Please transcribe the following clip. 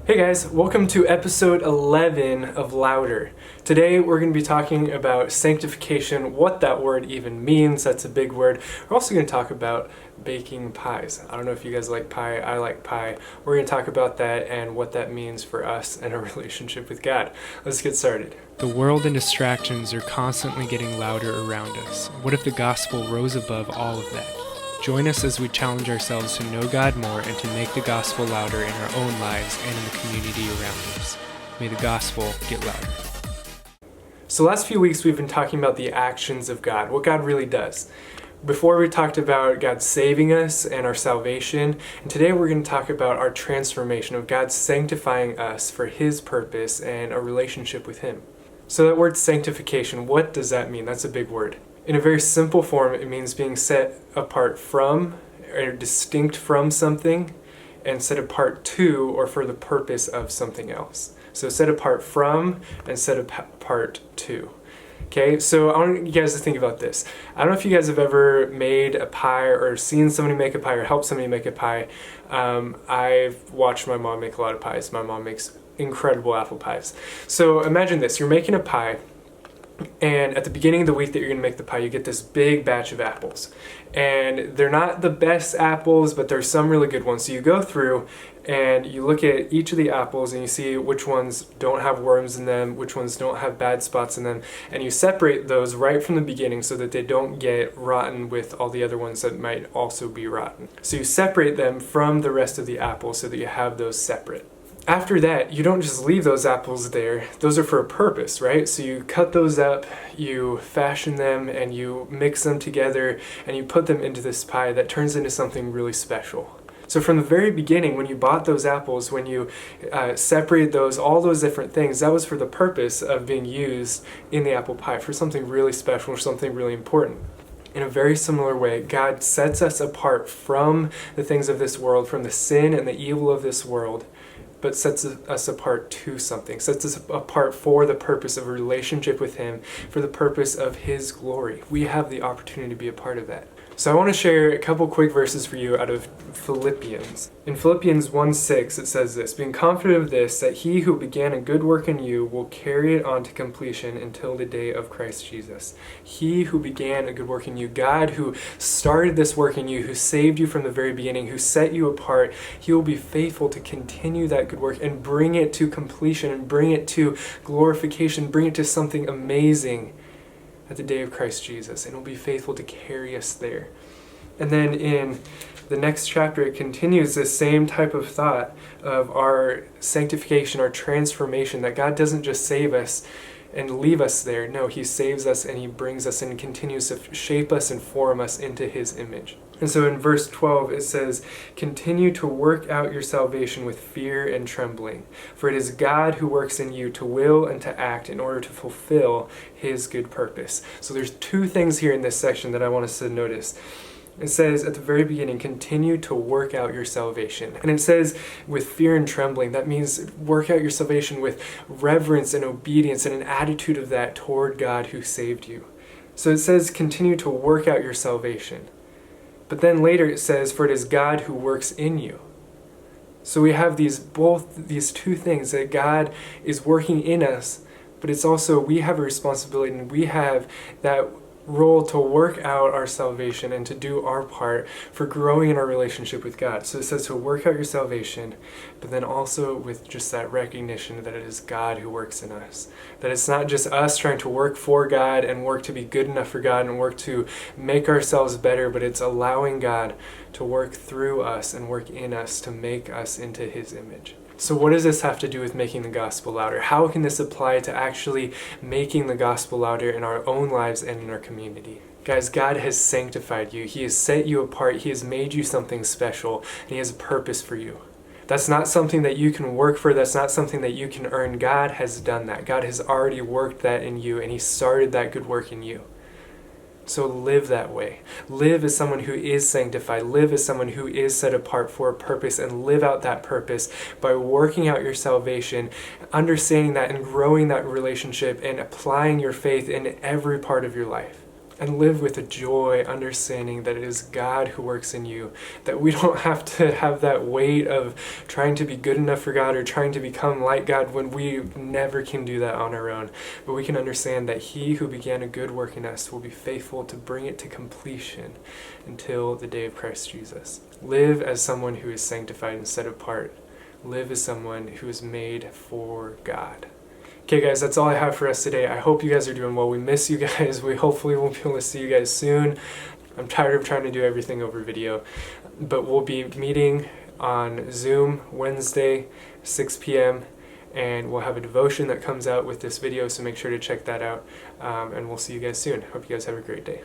Hey guys, welcome to episode 11 of Louder. Today we're going to be talking about sanctification, what that word even means. That's a big word. We're also going to talk about baking pies. I don't know if you guys like pie, I like pie. We're going to talk about that and what that means for us and our relationship with God. Let's get started. The world and distractions are constantly getting louder around us. What if the gospel rose above all of that? Join us as we challenge ourselves to know God more and to make the gospel louder in our own lives and in the community around us. May the gospel get louder. So last few weeks we've been talking about the actions of God, what God really does. Before we talked about God saving us and our salvation, and today we're going to talk about our transformation of God sanctifying us for His purpose and a relationship with Him. So that word sanctification, what does that mean? That's a big word. In a very simple form, it means being set apart from or distinct from something and set apart to or for the purpose of something else. So set apart from and set apart to. Okay, so I want you guys to think about this. I don't know if you guys have ever made a pie or seen somebody make a pie or helped somebody make a pie. I've watched my mom make a lot of pies. My mom makes incredible apple pies. So imagine this, you're making a pie. And at the beginning of the week that you're going to make the pie, you get this big batch of apples. And they're not the best apples, but there's some really good ones. So you go through and you look at each of the apples and you see which ones don't have worms in them, which ones don't have bad spots in them. And you separate those right from the beginning so that they don't get rotten with all the other ones that might also be rotten. So you separate them from the rest of the apples so that you have those separate. After that, you don't just leave those apples there. Those are for a purpose, right? So you cut those up, you fashion them, and you mix them together, and you put them into this pie that turns into something really special. So from the very beginning, when you bought those apples, when you separated those, all those different things, that was for the purpose of being used in the apple pie, for something really special, or something really important. In a very similar way, God sets us apart from the things of this world, from the sin and the evil of this world, but sets us apart to something, sets us apart for the purpose of a relationship with Him, for the purpose of His glory. We have the opportunity to be a part of that. So I want to share a couple quick verses for you out of Philippians. In Philippians 1:6 it says this, being confident of this, that He who began a good work in you will carry it on to completion until the day of Christ Jesus. He who began a good work in you, God who started this work in you, who saved you from the very beginning, who set you apart, He will be faithful to continue that good work and bring it to completion and bring it to glorification, bring it to something amazing at the day of Christ Jesus, and He'll be faithful to carry us there. And then in the next chapter, it continues this same type of thought of our sanctification, our transformation, that God doesn't just save us and leave us there. No, He saves us and He brings us and continues to shape us and form us into His image. And so in verse 12 it says, continue to work out your salvation with fear and trembling, for it is God who works in you to will and to act in order to fulfill His good purpose. So there's two things here in this section that I want us to notice. It says at the very beginning, continue to work out your salvation. And it says with fear and trembling, that means work out your salvation with reverence and obedience and an attitude of that toward God who saved you. So it says continue to work out your salvation. But then later it says, for it is God who works in you. So we have these two things, that God is working in us, but it's also we have a responsibility and we have that role to work out our salvation and to do our part for growing in our relationship with God. So it says to work out your salvation, but then also with just that recognition that it is God who works in us. That it's not just us trying to work for God and work to be good enough for God and work to make ourselves better, but it's allowing God to work through us and work in us to make us into His image. So what does this have to do with making the gospel louder? How can this apply to actually making the gospel louder in our own lives and in our community? Guys, God has sanctified you. He has set you apart. He has made you something special, and He has a purpose for you. That's not something that you can work for. That's not something that you can earn. God has done that. God has already worked that in you, and He started that good work in you. So live that way. Live as someone who is sanctified. Live as someone who is set apart for a purpose, and live out that purpose by working out your salvation, understanding that and growing that relationship and applying your faith in every part of your life. and live with a joy, understanding that it is God who works in you, that we don't have to have that weight of trying to be good enough for God or trying to become like God when we never can do that on our own. But we can understand that He who began a good work in us will be faithful to bring it to completion until the day of Christ Jesus. Live as someone who is sanctified and set apart. Live as someone who is made for God. Okay guys, that's all I have for us today. I hope you guys are doing well. We miss you guys. We hopefully will be able to see you guys soon. I'm tired of trying to do everything over video, but we'll be meeting on Zoom Wednesday, 6 p.m., and we'll have a devotion that comes out with this video, so make sure to check that out, and we'll see you guys soon. Hope you guys have a great day.